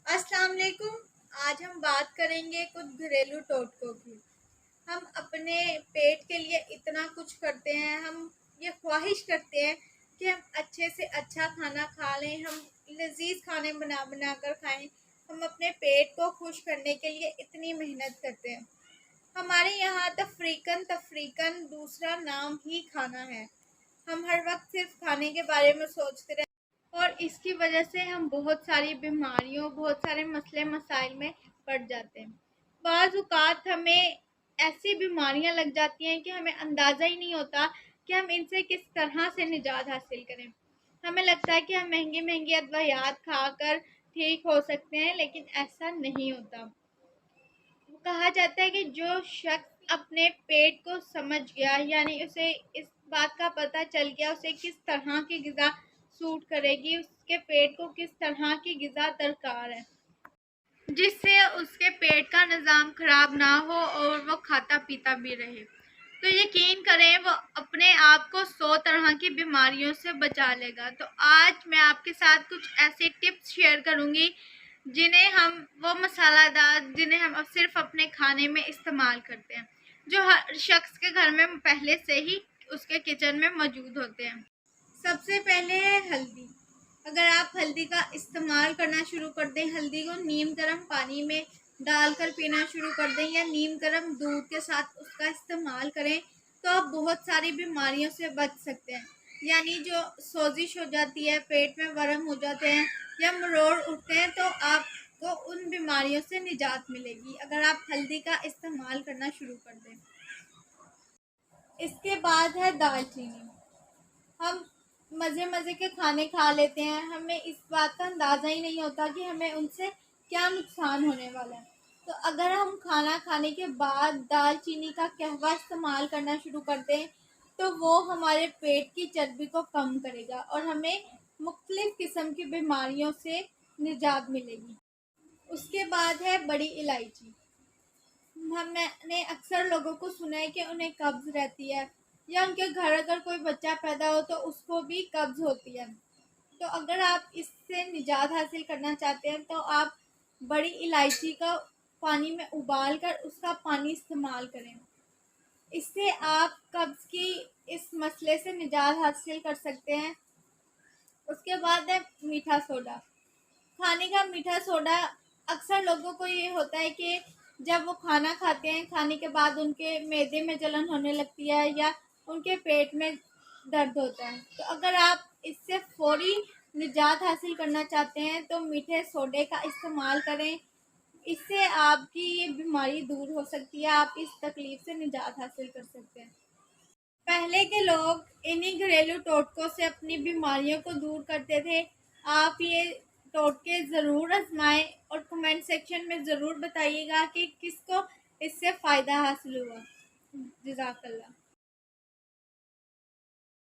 अस्सलाम वालेकुम। आज हम बात करेंगे कुछ घरेलू टोटकों की। हम अपने पेट के लिए इतना कुछ करते हैं, हम ये ख्वाहिश करते हैं कि हम अच्छे से अच्छा खाना खा लें, हम लजीज खाने बना बना कर खाएं। हम अपने पेट को खुश करने के लिए इतनी मेहनत करते हैं। हमारे यहाँ तफरीकन दूसरा नाम ही खाना है। हम हर वक्त सिर्फ खाने के बारे में सोचते रहते हैं और इसकी वजह से हम बहुत सारी बीमारियों, बहुत सारे मसले मसाइल में पड़ जाते हैं। बाज़ औक़ात हमें ऐसी बीमारियां लग जाती हैं कि हमें अंदाज़ा ही नहीं होता कि हम इनसे किस तरह से निजात हासिल करें। हमें लगता है कि हम महंगी महंगी अद्वियात खाकर ठीक हो सकते हैं, लेकिन ऐसा नहीं होता। कहा जाता है कि जो शख्स अपने पेट को समझ गया, यानी उसे इस बात का पता चल गया उसे किस तरह की ग़िज़ा सूट करेगी, उसके पेट को किस तरह की ग़िज़ा दरकार है, जिससे उसके पेट का निज़ाम ख़राब ना हो और वो खाता पीता भी रहे। तो यकीन करें वो अपने आप को 100 तरह की बीमारियों से बचा लेगा। तो आज मैं आपके साथ कुछ ऐसे टिप्स शेयर करूंगी वो मसालादार जिन्हें हम सिर्फ अपने खाने में इस्तेमाल करते हैं, जो हर शख्स के घर में पहले से ही उसके किचन में मौजूद होते हैं। सबसे पहले है हल्दी। अगर आप हल्दी का इस्तेमाल करना शुरू कर दें, हल्दी को नीम गर्म पानी में डालकर पीना शुरू कर दें या नीम गर्म दूध के साथ उसका इस्तेमाल करें, तो आप बहुत सारी बीमारियों से बच सकते हैं। यानी जो सोजिश हो जाती है, पेट में वर्म हो जाते हैं या मरोड़ उठते हैं, तो आपको उन बीमारियों से निजात मिलेगी अगर आप हल्दी का इस्तेमाल करना शुरू कर दें। इसके बाद है दालचीनी। हम मज़े मज़े के खाने खा लेते हैं, हमें इस बात का अंदाज़ा ही नहीं होता कि हमें उनसे क्या नुकसान होने वाला है। तो अगर हम खाना खाने के बाद दालचीनी का कहवा इस्तेमाल करना शुरू कर दें, तो वो हमारे पेट की चर्बी को कम करेगा और हमें मुख्तलिफ़ किस्म की बीमारियों से निजात मिलेगी। उसके बाद है बड़ी इलायची। मैंने अक्सर लोगों को सुना है कि उन्हें कब्ज़ रहती है या उनके घर अगर कोई बच्चा पैदा हो तो उसको भी कब्ज़ होती है। तो अगर आप इससे निजात हासिल करना चाहते हैं, तो आप बड़ी इलायची का पानी में उबाल कर उसका पानी इस्तेमाल करें। इससे आप कब्ज़ की इस मसले से निजात हासिल कर सकते हैं। उसके बाद है मीठा सोडा। खाने का मीठा सोडा, अक्सर लोगों को ये होता है कि जब वो खाना खाते हैं, खाने के बाद उनके मैदे में जलन होने लगती है या उनके पेट में दर्द होता है। तो अगर आप इससे फौरी निजात हासिल करना चाहते हैं, तो मीठे सोडे का इस्तेमाल करें। इससे आपकी ये बीमारी दूर हो सकती है, आप इस तकलीफ़ से निजात हासिल कर सकते हैं। पहले के लोग इन्हीं घरेलू टोटकों से अपनी बीमारियों को दूर करते थे। आप ये टोटके ज़रूर आजमाएं और कमेंट सेक्शन में ज़रूर बताइएगा कि किसको इससे फ़ायदा हासिल हुआ। जज़ाकल्लाह।